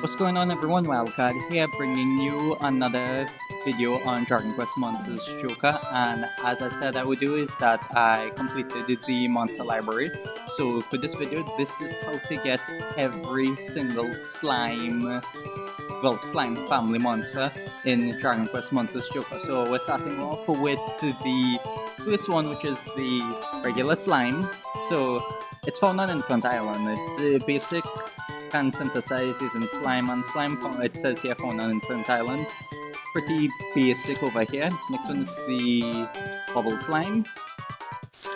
What's going on everyone, Wildcard here bringing you another video on Dragon Quest Monsters Joker, and as I said I would do is that I completed the monster library. So for this video, this is how to get every single slime family monster in Dragon Quest Monsters Joker. So we're starting off with the first one, which is the regular slime. So it's found on Infant Island. It's basic, can synthesize using slime, and slime it says here found on Infant Island. Pretty basic over here. Next one is the bubble slime.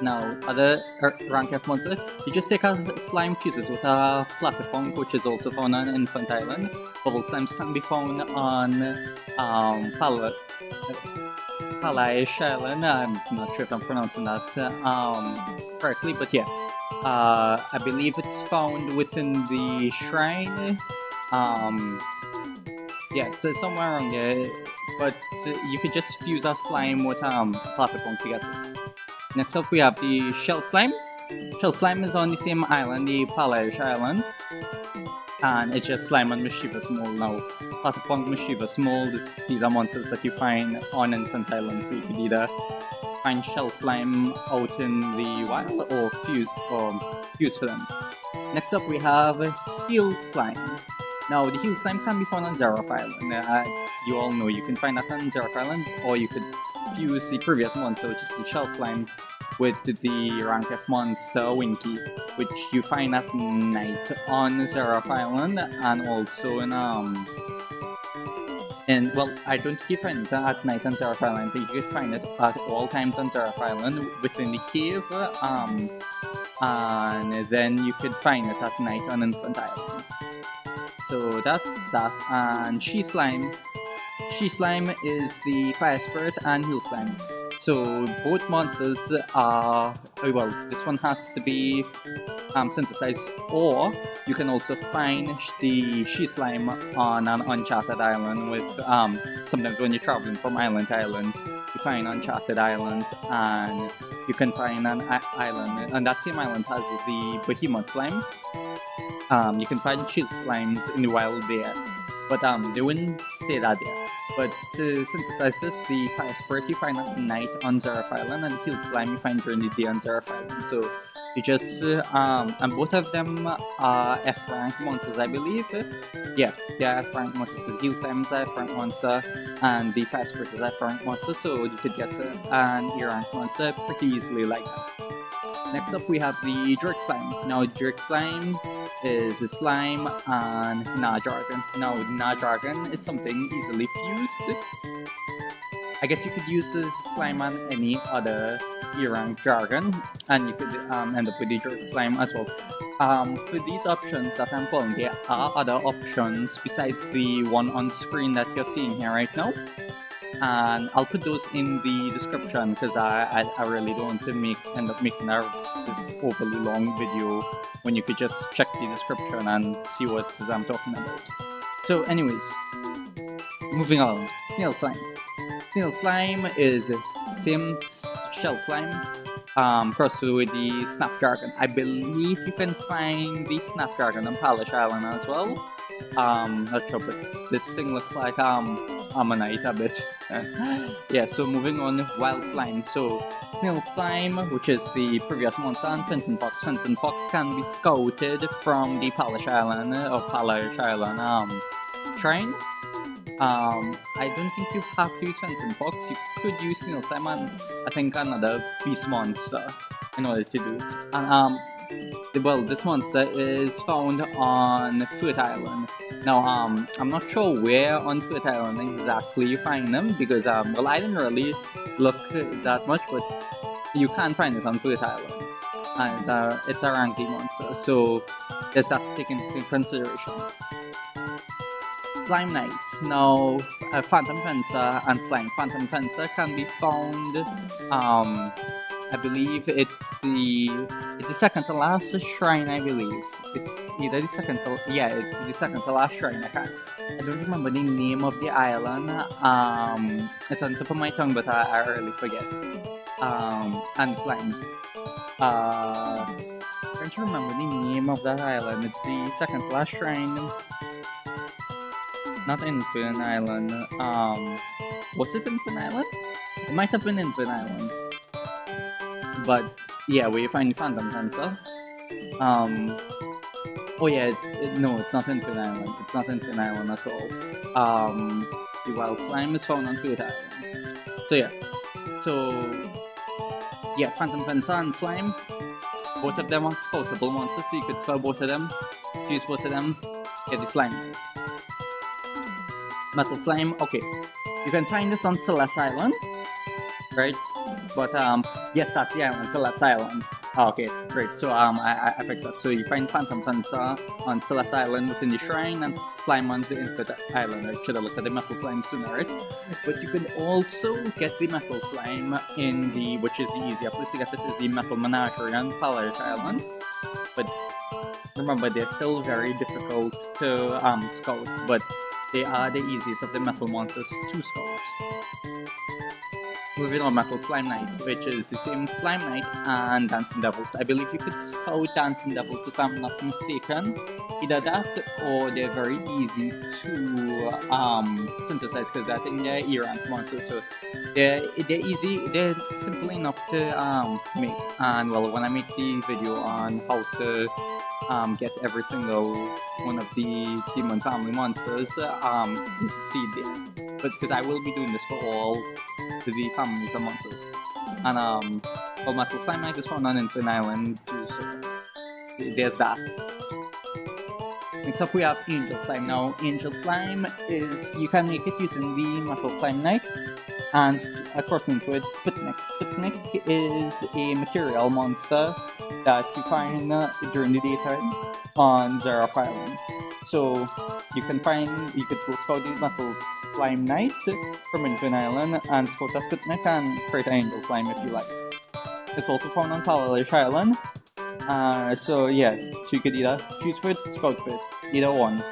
Now, other rank F monster, you just take a slime, fuse it with a Platypunk, which is also found on Infant Island. Bubble slimes can be found on Palaish Island. I'm not sure if I'm pronouncing that correctly, but yeah. I believe it's found within the shrine. Yeah, so somewhere around there. But you could just fuse a slime with Platypunk to get it. Next up we have the Shell Slime. Shell Slime is on the same island, the Palaish Island. And it's just Slime and Mischievous mold now. Platypunk, Mischievous mold, these are monsters that you find on Infant Island, so you could either find Shell Slime out in the wild or fuse for them. Next up we have Heal Slime. Now the Heal Slime can be found on Xeroph Island. As you all know, you can find that on Xeroph Island, or you could fuse the previous monster, which is the Shell Slime, with the rank F monster Winky, which you find at night on Xeroph Island, and also well, I don't think you find it at night on Xeroph Island. You can find it at all times on Xeroph Island within the cave, and then you could find it at night on Infant Island. So that's that. And She Slime. She Slime is the Firespirit and Healslime. So both monsters are, well, this one has to be synthesized, or you can also find the She Slime on an uncharted island with, sometimes when you're traveling from island to island, you find uncharted islands, and you can find an island, and that same island has the Behemoth Slime. You can find She Slimes in the wild there, but they wouldn't stay that there. But to synthesize this, the Firespirit you find at night on Xeroph Island, and Heal Slime you find during the day on Xeroph Island. So you just, and both of them are F rank monsters, I believe. Yeah, they are F rank monsters, because Heal Slime is a F rank monster, and the Firespirit is a F rank monster, so you could get an E rank monster pretty easily like that. Next up we have the Drake Slime. Now Drake Slime is a slime and Dragon. Now Dragon is something easily fused. I guess you could use this slime on any other E-rank dragon, and you could end up with the Drake Slime as well. For these options that I'm calling, there are other options besides the one on screen that you're seeing here right now. And I'll put those in the description, because I really don't want to end up making this overly long video when you could just check the description and see what I'm talking about. So anyways, moving on. Snail Slime. Snail Slime is same Shell Slime, crossed with the Snapdragon. I believe you can find the Snapdragon on Palaish Island as well. Not sure, but this thing looks like Ammonite a bit. Yeah, so moving on, Wild Slime. So Snail Slime, which is the previous monster, and Fencing Fox. Fencing Fox can be scouted from the Palaish Island shrine. I don't think you have to use Fencing Fox. You could use Snail Slime and I think another beast monster in order to do it. And well, this monster is found on Fert Island. Now, I'm not sure where on Fert Island exactly you find them, because well, I didn't really look that much, but you can find it on Fert Island, and it's a rank D monster, so there's that to take into consideration. Slime Knight. Now, Phantom Fencer and Slime. Phantom Fencer can be found, I believe it's the second to last shrine, I believe. It's either the second to, yeah, it's the second to last shrine. I don't remember the name of the island. It's on top of my tongue, but I really forget. And Slime. I can't remember the name of that island. It's the second to last shrine. Not Infin Island. Was it Infin Island? It might have been Infin Island. But yeah, where you find the Phantom Pencil. Oh yeah, no, it's not Infin Island. It's not Infin Island at all. The Wild Slime is found on Fate Island. So yeah. So yeah, Phantom Pencil and Slime. Both of them are scoutable monsters, so you could scout both of them, fuse both of them, get the slime out. Metal Slime, okay. You can find this on Celeste Island, right? But yes, that's the island, Celeste Island. Oh, okay, great. So I fixed that. So you find Phantom Pencil on Celeste Island within the shrine, and Slime on the Infinite Island. I should have looked at the Metal Slime sooner, right? But you can also get the Metal Slime in the, which is the easier place to get it, is the Metal Menagerie on Palaish Island. But remember, they're still very difficult to scout, but they are the easiest of the metal monsters to scout. Moving on, Metal Slime Knight, which is the same Slime Knight and Dancing Devils. I believe you could scout Dancing Devils if I'm not mistaken. Either that or they're very easy to synthesize because I think they're E-rank monsters, so they're easy, they're simple enough to make. And well, when I make the video on how to get every single one of the Demon Family monsters, you can see it there. But because I will be doing this for all the families of monsters. And well, Metal Slime Knight is found on Infin Island too, so there's that. Next up we have Angel Slime. Now, Angel Slime is, you can make it using the Metal Slime Knight, and according to it, Spitnik. Spitnik is a material monster that you find during the daytime on Xeroph Island. So you could go scout the Metal Slime Knight from Infin Island and scout a Spitnik and create an Angel Slime if you like. It's also found on Palaish Island. So yeah, so you could either fuse for it, scout for it, either one.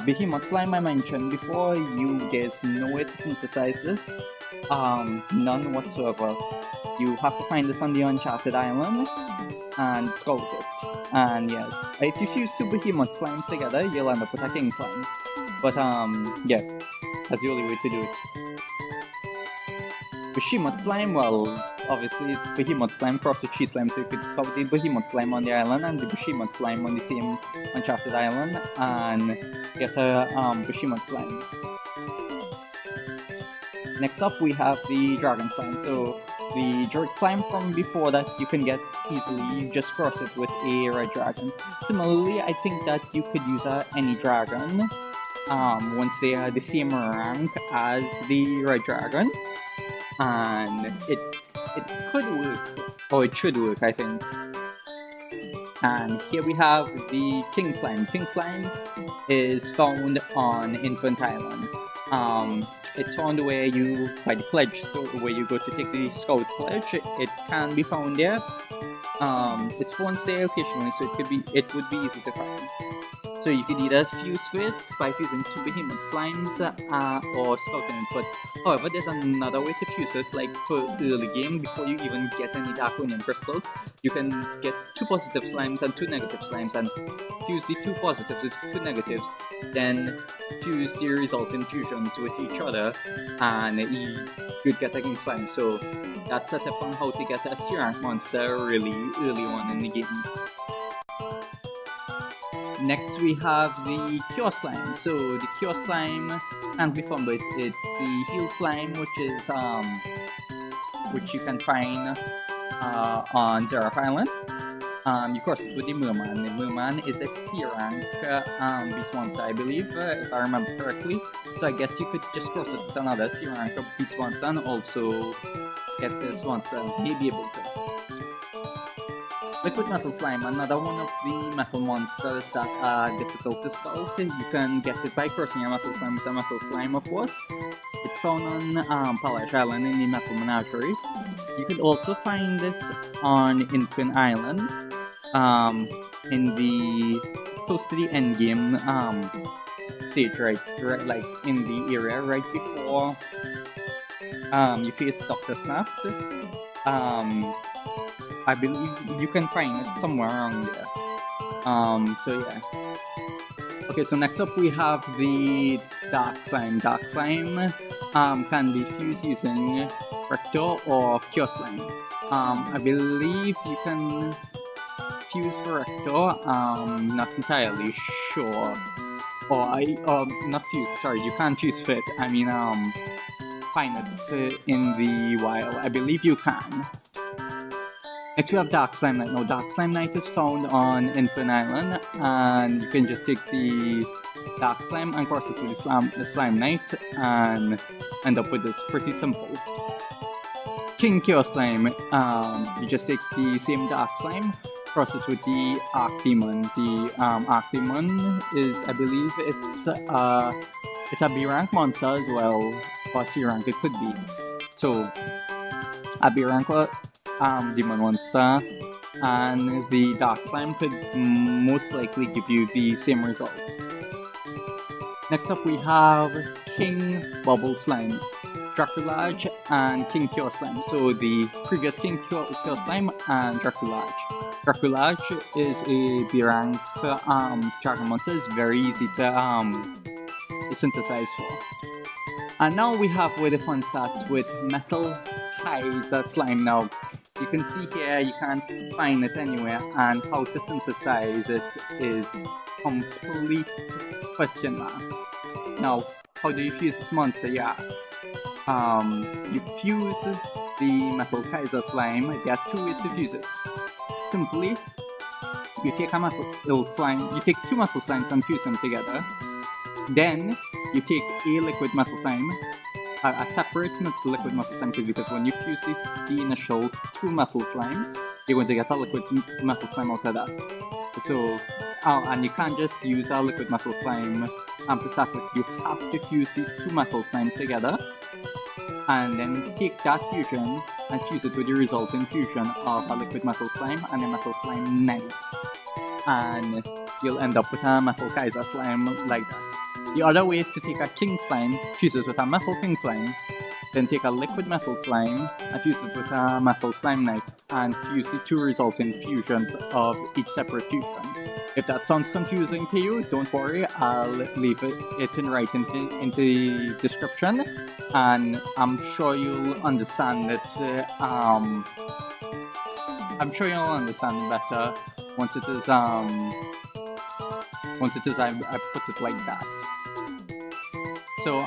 Behemoth Slime I mentioned before, there's no way to synthesize this. None whatsoever. You have to find this on the Uncharted Island and scout it. And yeah, if you fuse two Behemoth Slimes together, you'll end up with a King Slime. But yeah, that's the only way to do it. Behemoth Slime, well, obviously it's Behemoth Slime crossed with Chi Slime, so you could scout the Behemoth Slime on the island and the Behemoth Slime on the same Uncharted Island and get a Behemoth Slime. Next up we have the Dragon Slime. So the Jerk Slime from before that you can get easily, you just cross it with a Red Dragon. Similarly, I think that you could use any dragon once they are the same rank as the Red Dragon. And it could work, or it should work, I think. And here we have the King Slime. King Slime is found on Infant Island. It's found where you, by the pledge store, where you go to take the Scout pledge. It can be found there. It spawns there occasionally, so it would be easy to find. So you could either fuse with it by fusing two Behemoth Slimes or scouting it. But however, there's another way to fuse it, like for early game, before you even get any Dark Onion crystals. You can get two positive slimes and two negative slimes and fuse the two positives with two negatives, then fuse the resulting fusions with each other, and you'd get a King Slime. So that's a tip on how to get a C-rank monster really early on in the game. Next we have the Cure Slime. So the Cure Slime can't be found, but it's the Heal Slime, which you can find on Xeroph Island. You cross it with the Merman. The Merman is a C-rank beast monster, I believe, if I remember correctly. So I guess you could just cross it with another C-rank beast monster and also get this monster, maybe able to. Liquid Metal Slime, another one of the metal monsters that are difficult to scout. You can get it by crossing a Metal Slime with a Metal Slime, of course. It's found on Palaish Island in the Metal Menagerie. You can also find this on Infin Island, in the close to the end game stage, right, like in the area right before you face Dr. Snap. I believe you can find it somewhere around there. So yeah. Okay, so next up we have the Dark Slime. Dark Slime can be fused using Rector or Cure Slime. I believe you can fuse for Rector, not entirely sure. Or not fuse, sorry, you can't fuse Fit. I mean, find it in the wild. I believe you can. Next we have Dark Slime Knight. Now Dark Slime Knight is found on Infinite Island, and you can just take the Dark Slime and cross it with the Slime Knight and end up with this. Pretty simple. King Cure Slime, you just take the same Dark Slime, cross it with the Arc Demon. The Arc Demon is, I believe it's a B rank monster as well, or C rank it could be. So a B rank demon monster, and the Dark Slime could most likely give you the same result. Next up we have King Bubble Slime, Draculage, and King Cure Slime. So the previous King Cure Slime and Draculage. Draculage is a B rank dragon monster. It's very easy to synthesize for. And now we have where the fun starts with Metal Kaiser Slime. Now you can see here you can't find it anywhere, and how to synthesize it is complete question marks. Now, how do you fuse this monster, you ask? You fuse the Metal Kaiser Slime. There are two ways to fuse it. Simply, you take a metal slime, you take two metal slimes and fuse them together. Then, you take a liquid metal slime, a separate liquid metal slime, because when you fuse the initial two metal slimes, you're going to get a liquid metal slime out of that. So, and you can't just use a liquid metal slime to start with. You have to fuse these two metal slimes together, and then take that fusion and fuse it with the resulting fusion of a liquid metal slime and a metal slime knight. And you'll end up with a Metal Kaiser Slime like that. The other way is to take a King Slime, fuse it with a Metal King Slime, then take a liquid Metal Slime and fuse it with a Metal Slime Knight, and fuse the two resulting fusions of each separate fusion. If that sounds confusing to you, don't worry, I'll leave it in writing in the description, and I'm sure you'll understand it. I'm sure you'll understand it better once it is I put it like that. So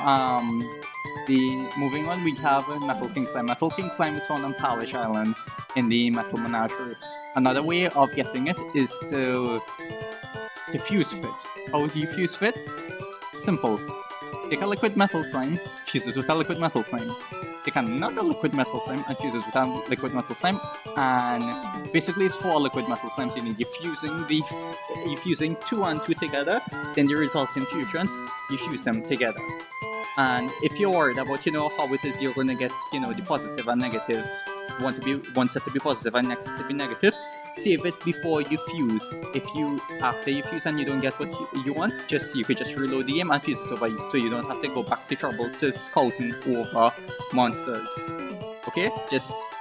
moving on, we have Metal King Slime. Metal King Slime is found on Palaish Island in the Metal Menagerie. Another way of getting it is to fuse Fit. How do you fuse Fit? Simple. Take a liquid metal slime, fuse it with a liquid metal slime. Take another liquid metal slime and fuse it with a liquid metal slime, and basically it's 4 liquid metal slimes you need. You're fusing 2 and 2 together, then the resulting fusions, you fuse them together. And if you're worried about, how it is you're going to get, the positive and negative, one set to be positive and next set to be negative, save it before you fuse. After you fuse and you don't get what you want, you could just reload the game and fuse it over, so you don't have to go back to trouble to scouting over monsters. Okay, just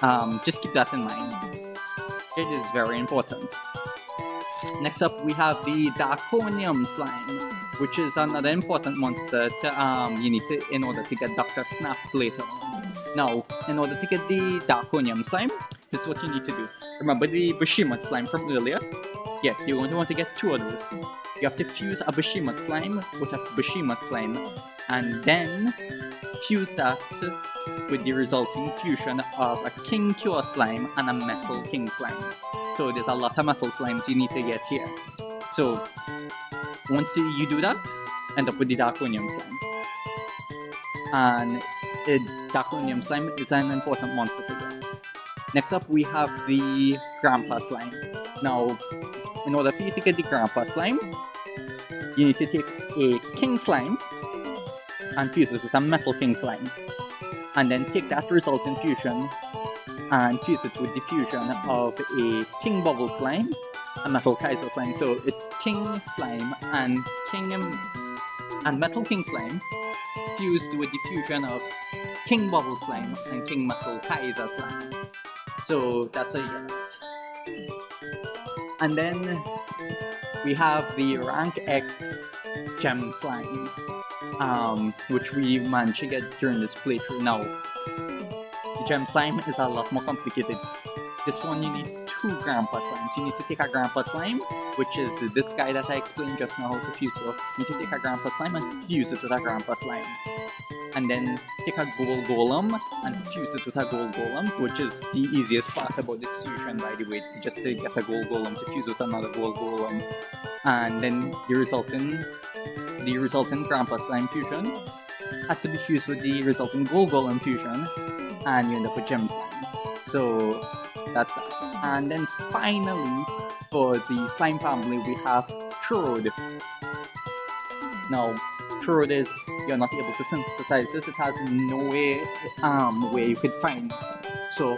keep that in mind. It is very important. Next up, we have the Draconium Slime, which is another important monster you need to in order to get Dr. Snap later on. Now, in order to get the Draconium Slime, this is what you need to do. Remember the Behemoth Slime from earlier? Yeah, you're going to want to get 2 of those. You have to fuse a Behemoth Slime with a Behemoth Slime, and then fuse that with the resulting fusion of a King Cure Slime and a Metal King Slime. So there's a lot of metal slimes you need to get here. So once you do that, end up with the Draconium Slime. And the Draconium Slime is an important monster to get. Next up, we have the Grandpa Slime. Now, in order for you to get the Grandpa Slime, you need to take a King Slime and fuse it with a Metal King Slime. And then take that resulting fusion and fuse it with the fusion of a King Bubble Slime and Metal Kaiser Slime. So it's King Slime and Metal King Slime fused with the fusion of King Bubble Slime and King Metal Kaiser Slime. So that's how you get it. And then we have the rank X gem slime, which we managed to get during this playthrough. Now, the gem slime is a lot more complicated. This one you need 2 grandpa slimes. You need to take a grandpa slime, which is this guy that I explained just now how to fuse with. You need to take a grandpa slime and fuse it with a grandpa slime. And then take a gold golem and fuse it with a gold golem, which is the easiest part about this fusion, by the way, just to get a gold golem to fuse with another gold golem. And then the resulting grandpa slime fusion has to be fused with the resulting gold golem fusion, and you end up with gem slime. So that's that. And then finally, for the slime family, we have Trode. Now, Trode is, you're not able to synthesize it. It has no way where you could find it. So,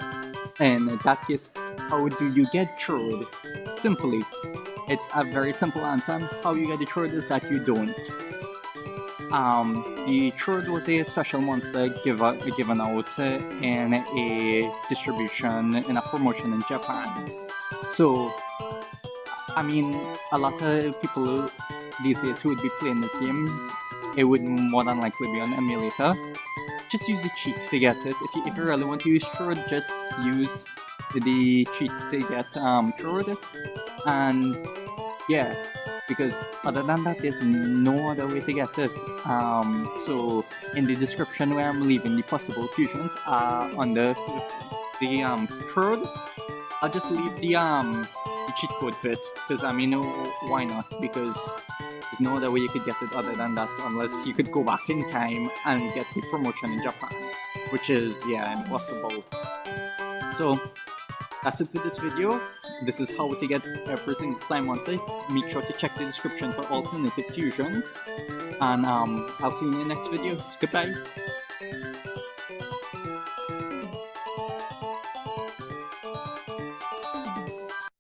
in that case, how do you get Trode? Simply, it's a very simple answer, and how you get the Trode is that you don't. The Trode was a special monster given out in a distribution, in a promotion in Japan. So, I mean, a lot of people these days who would be playing this game, it would more than likely be on emulator. Just use the cheat to get it. If you really want to use Trode, just use the cheat to get Trode. And yeah, because other than that, there's no other way to get it. So in the description where I'm leaving the possible fusions under the Trode, I'll just leave the cheat code for it, because I mean, why not? Because there's no other way you could get it other than that, unless you could go back in time and get the promotion in Japan, which is, yeah, impossible. So that's it for this video. This is how to get every single slime monster. Make sure to check the description for alternative fusions, and I'll see you in the next video. Goodbye!